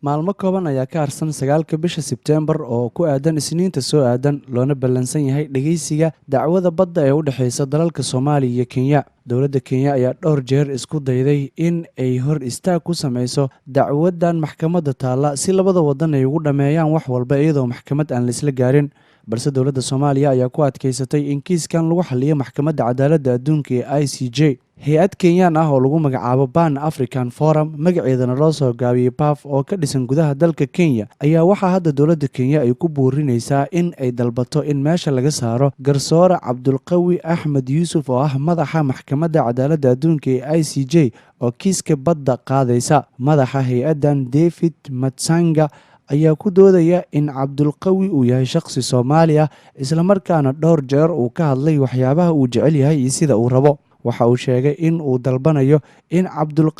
maalmo kooban ayaa ka harsan 9 bisha Sebteembar oo ku aadan Isniinta soo aadan loona ballansan yahay dhageysiga dacwada badda ee u dhaxaysa dalalka Soomaaliya iyo Kenya. Dowladda Kenya ayaa dhowr jeer isku dayday in ay hor istaag ku sameyso dacwadan maxkamadda taala si labada wadan ay ugu dhameeyaan wax walba iyadoo maxkamad aan la isla gaarin. balse dowladda Soomaaliya ayaa ku adkeysatay in kiiskan lagu xalliyo maxkamadda cadaaladda adduunka ee ICJ. hay-ad Kenyan ah oo lagu magacaabo Pan African Forum magaceedana loo soo gaabiyey PAF oo ka dhisan gudaha dalka Kenya ayaa waxaa hadda dowladda Kenya ay ku boorinaysaa in ay dalbato in meesha laga saaro Garsoore Qawi Axmed Yuusuf oo ah madaxa maxkamadda cadaaladda adduunka ee ICJ oo kiiska badda qaadaysa. Madaxa hay-addan David Matsanga ayaa ku doodaya in Qawi uu yahay shakhsi Soomaali ah isla markaana dhowr jeer uu ka hadlay waxyaabaha uu jecel yahay iyo sida uu rabo. waxa uu sheegay in uu dalbanayo in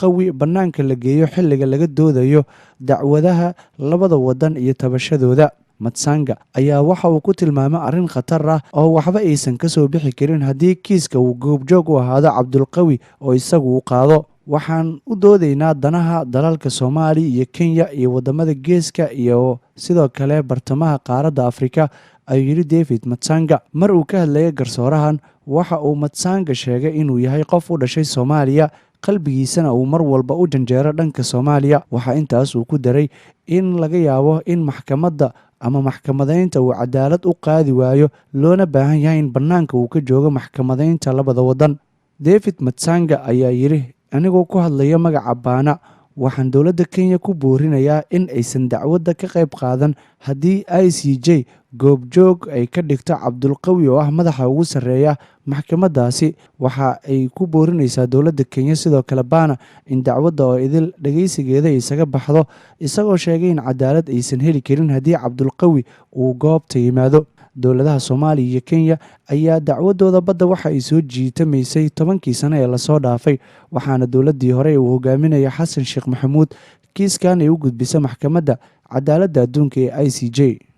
Qawi bannaanka la geeyo xilliga laga doodayo dacwadaha labada wadan iyo tabashadooda. Matsanga ayaa waxa uu ku tilmaamay arrin khatar ah oo waxba aysan ka soo bixi karin haddii kiiska uu goobjoog u ahaado Qawi oo isagu u qaado. waxaan u doodaynaa danaha dalalka Soomaaliya iyo Kenya iyo wadamada geeska iyo sidoo kale bartamaha qaaradda Afrika, ayuu yiri David Matsanga. mar uu ka hadlayay garsoorahan waxa uu Matsanga sheegay inuu yahay qof u dhashay Soomaaliya qalbigiisana uu mar walba u janjeero dhanka Soomaaliya. waxa intaas uu ku daray in laga yaabo in maxkamadda ama maxkamadeynta uu cadaalad u qaadi waayo loona baahan yahay in bannaanka uu ka joogo maxkamadeynta labada wadan. David Matsanga ayaa yiri anigoo ku hadlaya magaca Baana waxaan dowladda Kenya ku boorinayaa in aysan dacwadda ka qayb qaadan haddii ICJ goobjoog ay ka dhigto Qawi oo ah madaxa ugu sarreeya maxkamaddaasi. waxa ay ku boorinaysaa dowladda Kenya sidoo kale Baana in dacwadda oo idil dhageysigeeda isaga baxdo, isagoo sheegay in cadaalad aysan heli karin haddii Qawi uu goobta yimaado. dowladaha Soomaaliya iyo Kenya ayaa dacwadooda badda waxa ay soo jiitamaysay 10kii sano ee lasoo dhaafay, waxaana dowladdii hore uu hogaaminaya Xasan Sheekh Maxamuud kiiskan ay u gudbisay maxkamadda cadaaladda adduunka ee ICJ.